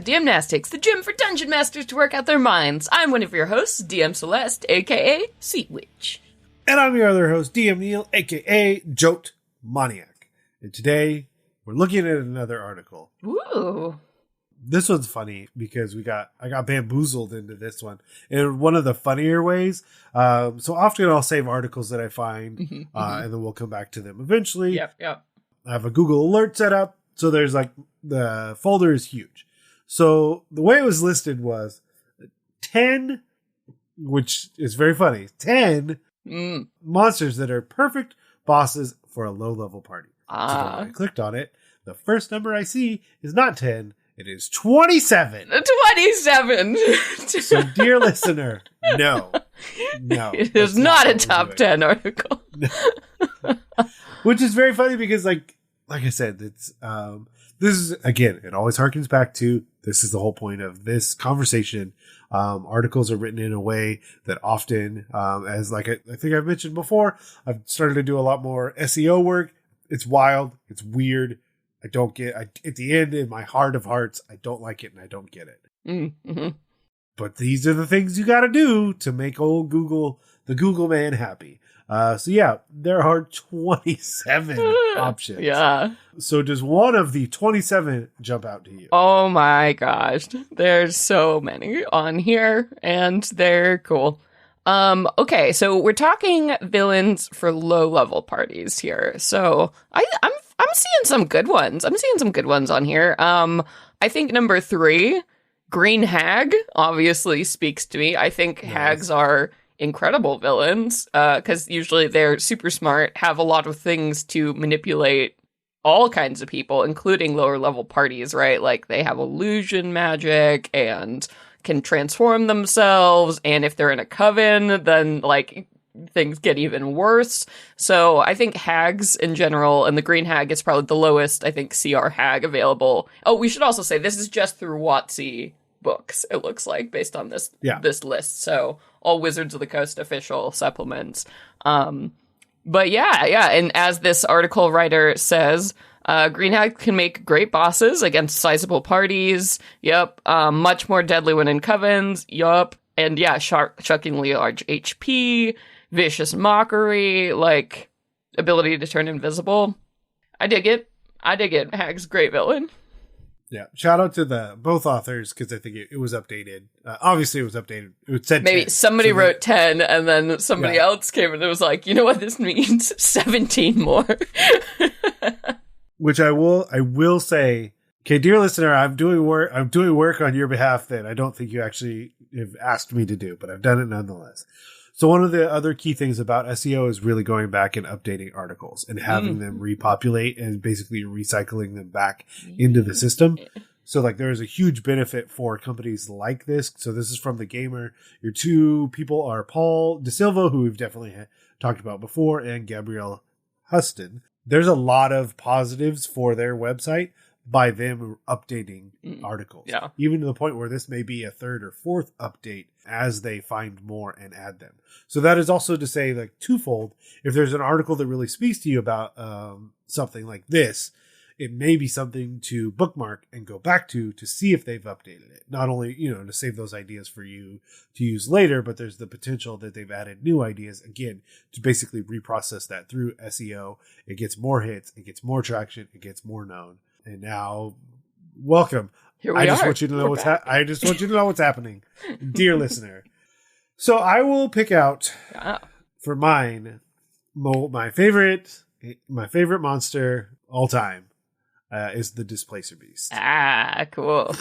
to DM-Nastics, the gym for dungeon masters to work out their minds. I'm one of your hosts, DM Celeste, aka Seat Witch. And I'm your other host, DM Neil, aka Jote Maniac. And today, we're looking at another article. Ooh. This one's funny because I got bamboozled into this one in one of the funnier ways. So often I'll save articles that I find, and then we'll come back to them eventually. Yep. I have a Google alert set up. So there's the folder is huge. So the way it was listed was 10, which is very funny, 10 monsters that are perfect bosses for a low level party. So when I clicked on it, the first number I see is not 10. It is 27. 27. So, dear listener, no. It is not a top 10 article. Which is very funny because, like I said, it's this is, again, it always harkens back to, this is the whole point of this conversation. Articles are written in a way that often, as I think I've mentioned before, I've started to do a lot more SEO work. It's wild. It's weird. At the end, in my heart of hearts, I don't like it and I don't get it. Mm-hmm. But these are the things you got to do to make old Google, the Google man, happy. So yeah, there are 27 options. Yeah. So does one of the 27 jump out to you? Oh my gosh. There's so many on here and they're cool. Okay, so we're talking villains for low level parties here. So I'm seeing some good ones. I'm seeing some good ones on here. I think number 3, Green Hag, obviously speaks to me. I think hags are incredible villains, because usually they're super smart, have a lot of things to manipulate all kinds of people, including lower level parties, right? Like they have illusion magic and can transform themselves, and if they're in a coven, then like things get even worse. So I think hags in general, and the Green Hag is probably the lowest, I think, CR hag available. Oh, we should also say this is just through WotC books, it looks like, based on this list. So all Wizards of the Coast official supplements. But yeah, and as this article writer says, Green Hag can make great bosses against sizable parties. Yep. Much more deadly when in covens. Yup. And yeah, shockingly large HP, vicious mockery, like ability to turn invisible. I dig it. Hag's great villain. Yeah. Shout out to both authors, because I think it was updated. Obviously, it was updated. It said maybe 10, somebody wrote 10, and then somebody else came and it was like, you know what this means? 17 more. Which I will say, okay, dear listener, I'm doing work on your behalf that I don't think you actually have asked me to do, but I've done it nonetheless. So one of the other key things about SEO is really going back and updating articles and having them repopulate and basically recycling them back into the system. So like there is a huge benefit for companies like this. So this is from The Gamer. Your two people are Paul DeSilva, who we've definitely talked about before, and Gabrielle Huston. There's a lot of positives for their website by them updating articles. Yeah. Even to the point where this may be a 3rd or 4th update as they find more and add them. So that is also to say, like, twofold. If there's an article that really speaks to you about something like this, it may be something to bookmark and go back to see if they've updated it. Not only, to save those ideas for you to use later, but there's the potential that they've added new ideas, again, to basically reprocess that through SEO. It gets more hits, it gets more traction, it gets more known. And now, welcome. I just want you to know what's happening, dear listener. So I will pick out for mine my favorite monster all time is the Displacer Beast. Cool.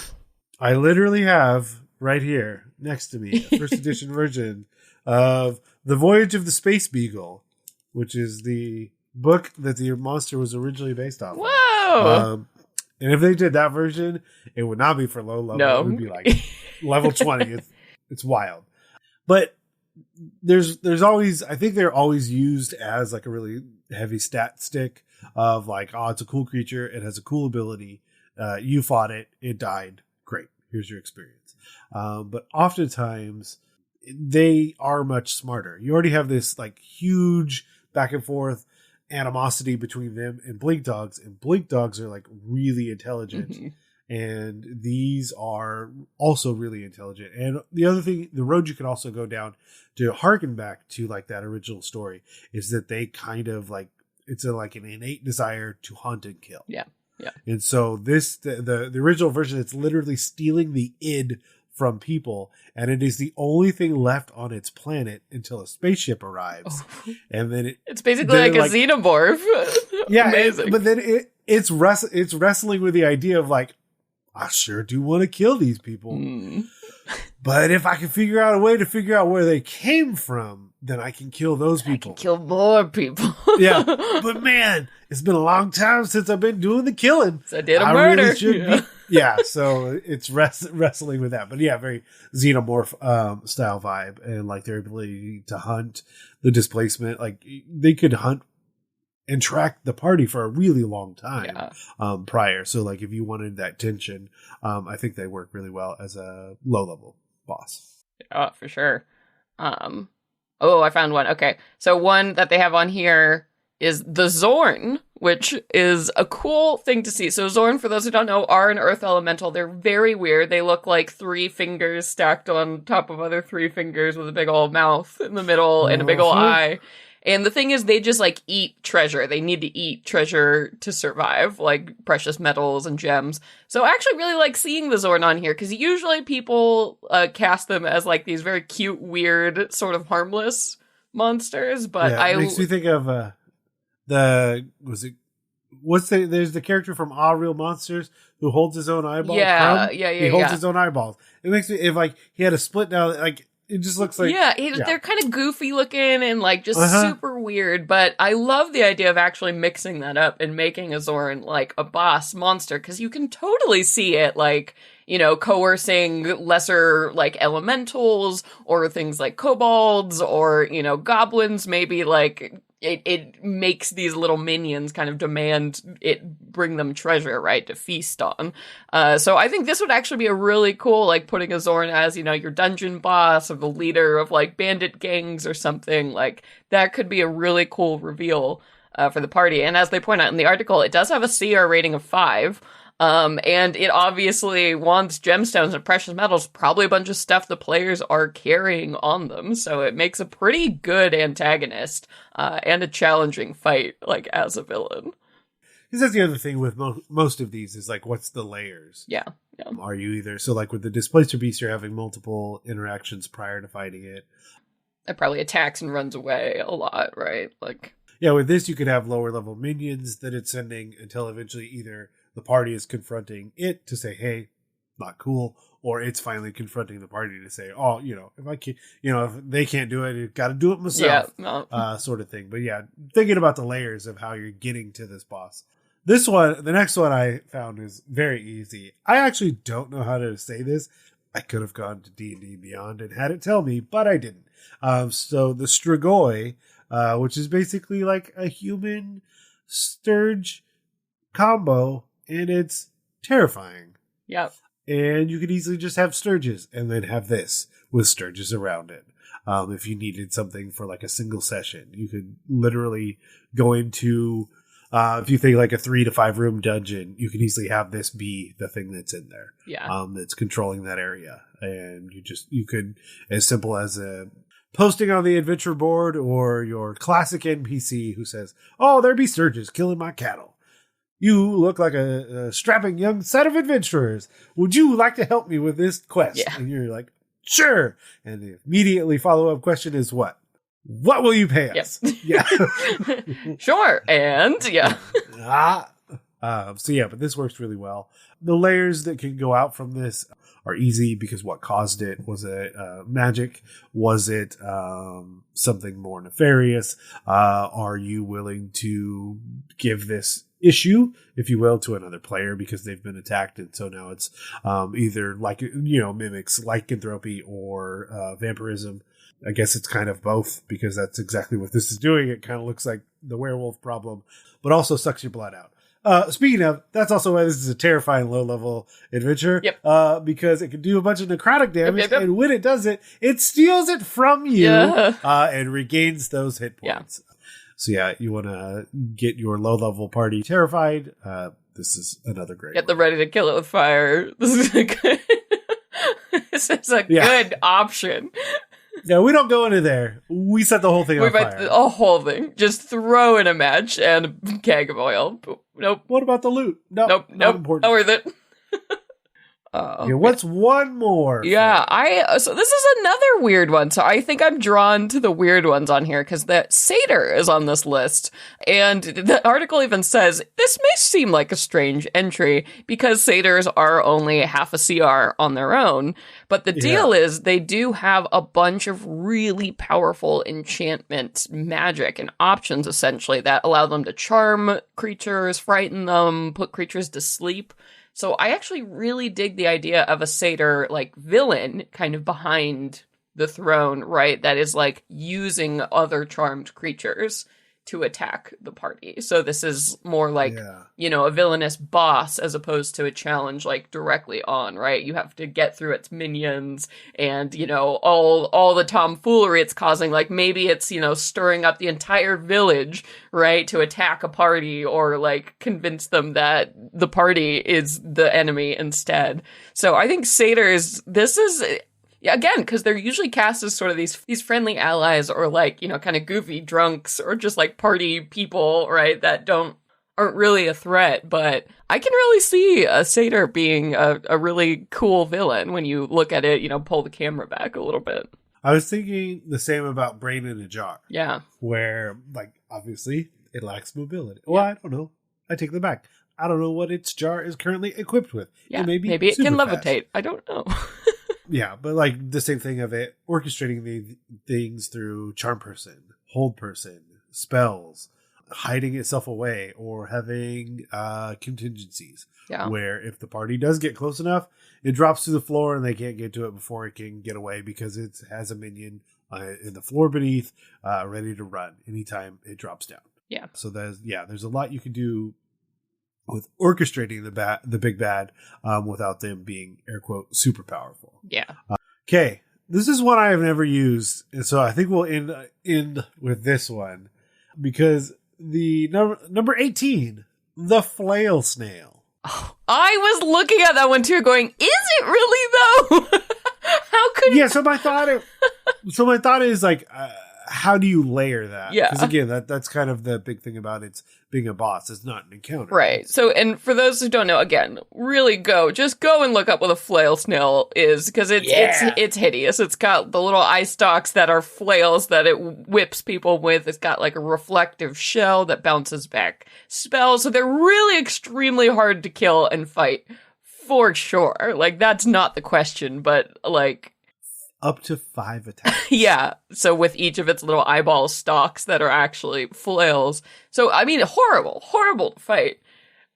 I literally have right here next to me a first edition version of The Voyage of the Space Beagle, which is the book that the monster was originally based off of. Whoa! And if they did that version, it would not be for low level. No. It would be like level 20. It's wild. But there's always, I think they're always used as like a really heavy stat stick of like, oh, it's a cool creature. It has a cool ability. You fought it. It died. Great. Here's your experience. But oftentimes they are much smarter. You already have this like huge back and forth animosity between them and Blink Dogs, and Blink Dogs are like really intelligent And these are also really intelligent. And the other thing, the road you can also go down to harken back to like that original story is that they kind of like, it's like an innate desire to hunt and kill. Yeah. Yeah. And so this, the original version, it's literally stealing the id from people, and it is the only thing left on its planet until a spaceship arrives. Oh. And then it's basically like a xenomorph. Yeah. Amazing. But then it's wrestling with the idea of like, I sure do want to kill these people. But if I can figure out a way to figure out where they came from, then I can kill those people. I can kill more people. Yeah. But man, it's been a long time since I've been doing the killing. So I did a murder. Really should be. Yeah. So it's wrestling with that. But yeah, very xenomorph style vibe, and like their ability to hunt, the displacement. Like they could hunt and track the party for a really long time prior. So like if you wanted that tension, I think they work really well as a low level boss. Oh, for sure. Oh, I found one. Okay. So one that they have on here is the Xorn, which is a cool thing to see. So Xorn, for those who don't know, are an earth elemental. They're very weird. They look like 3 fingers stacked on top of other 3 fingers with a big old mouth in the middle and a big old eye. And the thing is, they just, like, eat treasure. They need to eat treasure to survive, like precious metals and gems. So I actually really like seeing the Xorn on here, because usually people cast them as, like, these very cute, weird, sort of harmless monsters. But it makes me think of there's the character from All Real Monsters who holds his own eyeball. Yeah. He holds his own eyeballs. It makes me, if, like, he had a split down, like, it just looks like... They're kind of goofy looking and like just super weird, but I love the idea of actually mixing that up and making a Xorn like a boss monster, because you can totally see it like, you know, coercing lesser like elementals or things like kobolds or, you know, goblins, maybe like... It makes these little minions kind of demand it bring them treasure, right, to feast on. So I think this would actually be a really cool, like, putting a Xorn as, you know, your dungeon boss or the leader of, like, bandit gangs or something. Like, that could be a really cool reveal for the party. And as they point out in the article, it does have a CR rating of 5. And it obviously wants gemstones and precious metals, probably a bunch of stuff the players are carrying on them. So it makes a pretty good antagonist, and a challenging fight, like, as a villain. Because that's the other thing with most of these is, like, what's the layers? Yeah. Are you either, so like with the Displacer Beast, you're having multiple interactions prior to fighting it. It probably attacks and runs away a lot, right? Like, yeah, with this, you could have lower level minions that it's sending until eventually either the party is confronting it to say, hey, not cool, or it's finally confronting the party to say, oh, you know, if I can't, you know, if they can't do it, I've got to do it myself, sort of thing. But yeah, thinking about the layers of how you're getting to this boss. This one, the next one I found is very easy. I actually don't know how to say this. I could have gone to D&D Beyond and had it tell me, but I didn't. So the Strigoi, which is basically like a human Sturge combo, and it's terrifying. Yep. And you could easily just have Sturges and then have this with Sturges around it. If you needed something for like a single session, you could literally go into, if you think like a 3 to 5 room dungeon, you can easily have this be the thing that's in there. Yeah. That's controlling that area. And you could, as simple as posting on the adventure board or your classic NPC who says, oh, there be Sturges killing my cattle. You look like a strapping young set of adventurers. Would you like to help me with this quest? Yeah. And you're like, sure. And the immediately follow-up question is what? What will you pay us? Yep. Yeah. Sure. And yeah. So yeah, but this works really well. The layers that can go out from this are easy because what caused it? Was it magic? Was it something more nefarious? Are you willing to give this issue, if you will, to another player because they've been attacked, and so now it's either like, you know, mimics lycanthropy or vampirism. I guess it's kind of both, because that's exactly what this is doing. It kind of looks like the werewolf problem, but also sucks your blood out. Speaking of, that's also why this is a terrifying low-level adventure. Yep. Because it can do a bunch of necrotic damage, and when it does it, it steals it from you and regains those hit points. Yeah. So yeah, you want to get your low-level party terrified, this is another great Get one. them ready to kill it with fire. This is a good, this is a good option. No, we don't go into there. We set the whole thing on fire. A whole thing. Just throw in a match and a keg of oil. Nope. What about the loot? Nope. Not important. Not worth it. Okay, what's one more? Yeah, so this is another weird one. So I think I'm drawn to the weird ones on here because the satyr is on this list. And the article even says, this may seem like a strange entry because satyrs are only half a CR on their own. But the deal is they do have a bunch of really powerful enchantment magic and options, essentially, that allow them to charm creatures, frighten them, put creatures to sleep. So I actually really dig the idea of a satyr, like, villain kind of behind the throne, right? That is, like, using other charmed creatures to attack the party. So this is more like, a villainous boss as opposed to a challenge, like, directly on, right? You have to get through its minions and, all the tomfoolery it's causing. Like, maybe it's, stirring up the entire village, right, to attack a party or, like, convince them that the party is the enemy instead. So I think satyrs, this is... Yeah, again, because they're usually cast as sort of these friendly allies or like, kind of goofy drunks or just like party people, right, that aren't really a threat. But I can really see a satyr being a really cool villain when you look at it, pull the camera back a little bit. I was thinking the same about Brain in a Jar. Yeah. Where, like, obviously, it lacks mobility. Well, I don't know. I take that back. I don't know what its jar is currently equipped with. Yeah, maybe it can levitate. I don't know. Yeah, but like the same thing of it orchestrating the things through charm person, hold person, spells, hiding itself away, or having contingencies. Yeah. Where if the party does get close enough, it drops to the floor and they can't get to it before it can get away because it has a minion in the floor beneath, ready to run anytime it drops down. Yeah. So there's a lot you can do with orchestrating the big bad without them being, air quote, super powerful. Yeah. Okay. This is one I have never used. And so I think we'll end with this one because the number 18, the Flail Snail. Oh, I was looking at that one too going, is it really though? How could Yeah. So my thought is like, how do you layer that? Yeah. Because again, that's kind of the big thing about it's being a boss. It's not an encounter. Right. So, and for those who don't know, again, really just go and look up what a flail snail is because it's hideous. It's got the little eye stalks that are flails that it whips people with. It's got like a reflective shell that bounces back spells. So they're really extremely hard to kill and fight for sure. Like that's not the question, but like, up to 5 attacks. Yeah. So with each of its little eyeball stalks that are actually flails. So, I mean, horrible to fight.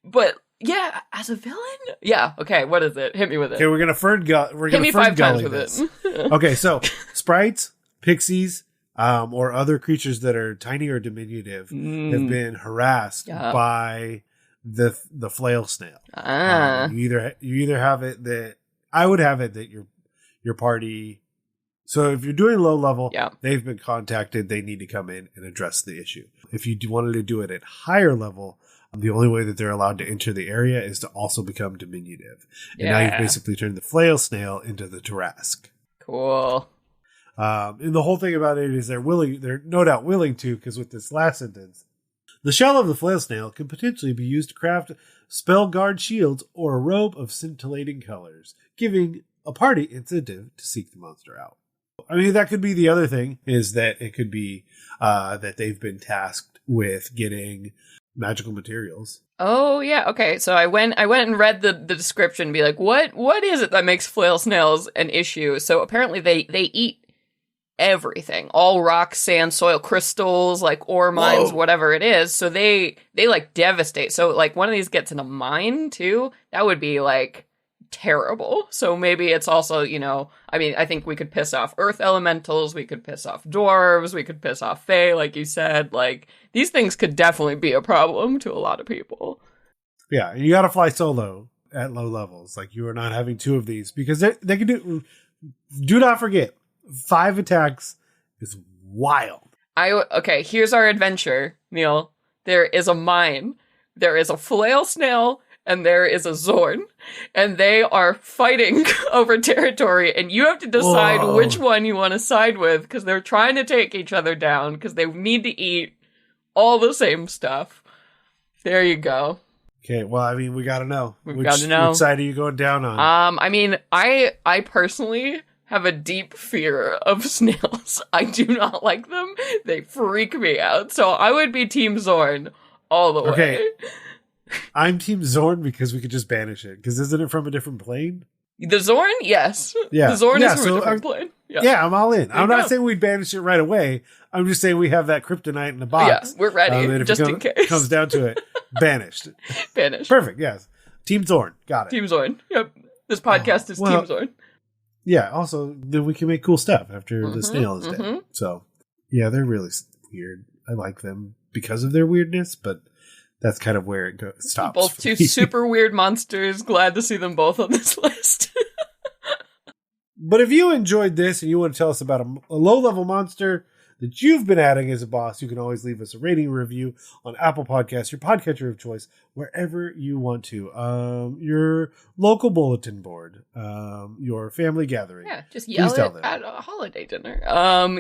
But yeah, as a villain? Yeah. Okay. What is it? Hit me with it. Okay. We're going to Fern Hit me 5 times with it. Okay. So sprites, pixies, or other creatures that are tiny or diminutive have been harassed by the Flail Snail. You either have it that I would have it that your party. So if you're doing low level, they've been contacted. They need to come in and address the issue. If you wanted to do it at higher level, the only way that they're allowed to enter the area is to also become diminutive. And now you've basically turned the Flail Snail into the Tarrasque. Cool. And the whole thing about it is they're no doubt willing to, because with this last sentence, the shell of the Flail Snail can potentially be used to craft spell guard shields or a robe of scintillating colors, giving a party incentive to seek the monster out. I mean, that could be the other thing, is that it could be that they've been tasked with getting magical materials. Oh, yeah. Okay. So I went and read the description and be like, what is it that makes flail snails an issue? So apparently they eat everything, all rocks, sand, soil, crystals, like ore mines, whatever it is. So they like devastate. So like one of these gets in a mine too. That would be like terrible. So maybe it's also, I mean, I think we could piss off earth elementals, we could piss off dwarves, we could piss off fae, like you said. Like, these things could definitely be a problem to a lot of people. Yeah, and you gotta fly solo at low levels. Like, you are not having 2 of these, because they can do not forget, 5 attacks is wild. Okay, here's our adventure, Neil. There is a mine. There is a flail snail, and there is a Xorn, and they are fighting over territory, and you have to decide which one you want to side with, because they're trying to take each other down, because they need to eat all the same stuff. There you go. Okay, well, I mean, we gotta know. We've got to know. Which side are you going down on? I mean, I personally have a deep fear of snails. I do not like them. They freak me out. So I would be Team Xorn all the way. I'm Team Xorn because we could just banish it. Because isn't it from a different plane? The Xorn? Yes. Yeah. The Xorn is from a different plane. Yeah, I'm all in. I'm not saying we'd banish it right away. I'm just saying we have that kryptonite in the box. Yeah, we're ready, just in case. Comes down to it, banished. Banished. Perfect, yes. Team Xorn. Got it. Team Xorn. Yep. This podcast is Team Xorn. Yeah, also, then we can make cool stuff after the snail is dead. So, yeah, they're really weird. I like them because of their weirdness, but that's kind of where it stops. Both two super weird monsters. Glad to see them both on this list. But if you enjoyed this and you want to tell us about a low-level monster that you've been adding as a boss, you can always leave us a rating review on Apple Podcasts, your podcatcher of choice, wherever you want to. Your local bulletin board, your family gathering. Yeah, just yell it at a holiday dinner.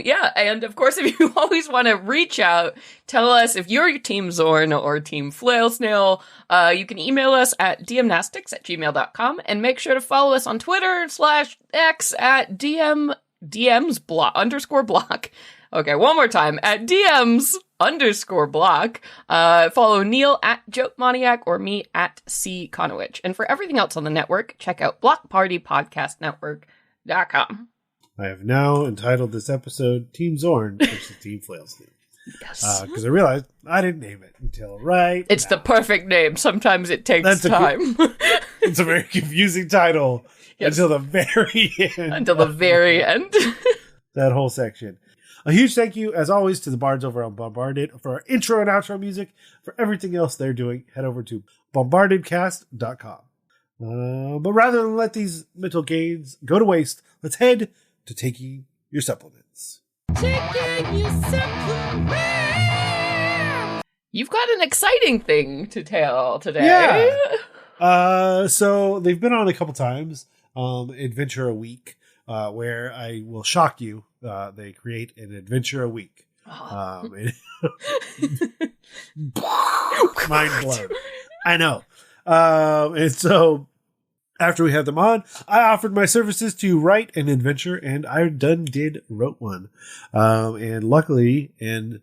Yeah, and of course, if you always want to reach out, tell us if you're Team Xorn or Team Flail Snail, you can email us at DMNastics@gmail.com, and make sure to follow us on Twitter /X at DMs_block. Okay, one more time, at DMs_block. Follow Neil at JokeMoniac or me at C. Conowitch. And for everything else on the network, check out blockpartypodcastnetwork.com. I have now entitled this episode Team Xorn versus Team Flail Snail. Yes. Because I realized I didn't name it until It's the perfect name. Sometimes it takes time. It's a very confusing title until the very end. Until the very end. That whole section. A huge thank you, as always, to the bards over on Bombarded for our intro and outro music. For everything else they're doing, head over to bombardedcast.com. But rather than let these mental gains go to waste, let's head to taking your supplements. Taking your supplements! You've got an exciting thing to tell today. Yeah. So they've been on a couple times. Adventure a Week, where I will shock you. They create an adventure a week. Mind blown. I know. And so after we had them on, I offered my services to write an adventure, and I wrote one. And luckily and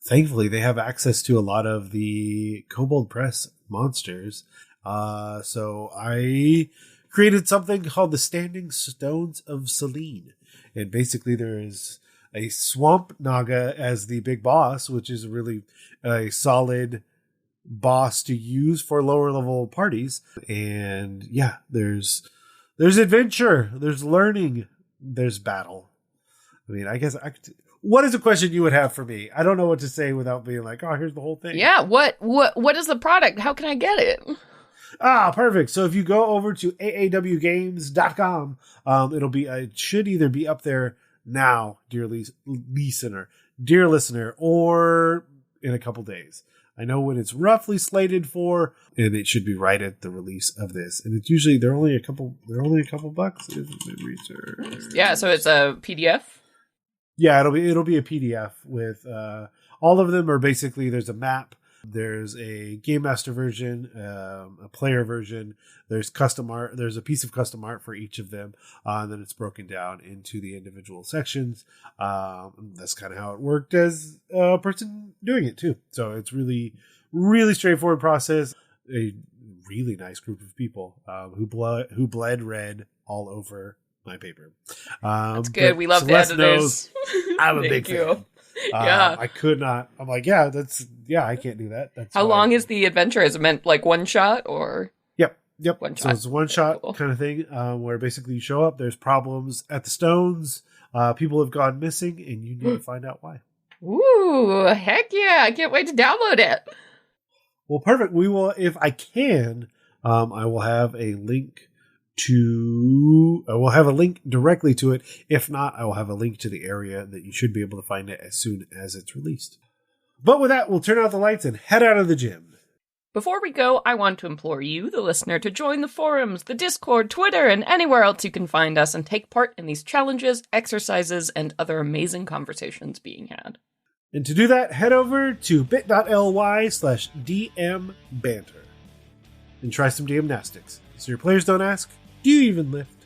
thankfully, they have access to a lot of the Kobold Press monsters. So I created something called the Standing Stones of Selene. And basically there is a swamp naga as the big boss, which is really a solid boss to use for lower level parties. And yeah, there's adventure, there's learning, there's battle. I mean, I guess what is a question you would have for me? I don't know what to say without being like, oh, here's the whole thing. Yeah, what is the product? How can I get it? Perfect. So if you go over to aawgames.com, it should either be up there now, dear listener, or in a couple days. I know when it's roughly slated for, and it should be right at the release of this. And it's usually they're only a couple bucks. Yeah, so it's a PDF. Yeah, it'll be a PDF with all of them are basically there's a map. There's a Game Master version, a player version. There's custom art. There's a piece of custom art for each of them. And then it's broken down into the individual sections. That's kind of how it worked as a person doing it too. So it's really, really straightforward process. A really nice group of people who bled red all over my paper. That's good. We love Celeste the editors. I'm a big fan. Yeah. I could not. I'm like, I can't do that. That's how long is the adventure? Is it meant like one shot or? Yep. One shot. So it's a one shot kind of thing where basically you show up, there's problems at the stones, people have gone missing, and you need to find out why. Ooh, heck yeah. I can't wait to download it. Well, perfect. We will, if I can, I will have a link directly to it. If not, I will have a link to the area that you should be able to find it as soon as it's released. But with that, we'll turn out the lights and head out of the gym. Before we go, I want to implore you, the listener, to join the forums, the Discord, Twitter, and anywhere else you can find us and take part in these challenges, exercises, and other amazing conversations being had. And to do that, head over to bit.ly/DMBanter and try some DM-Nastics. So your players don't ask, do you even lift?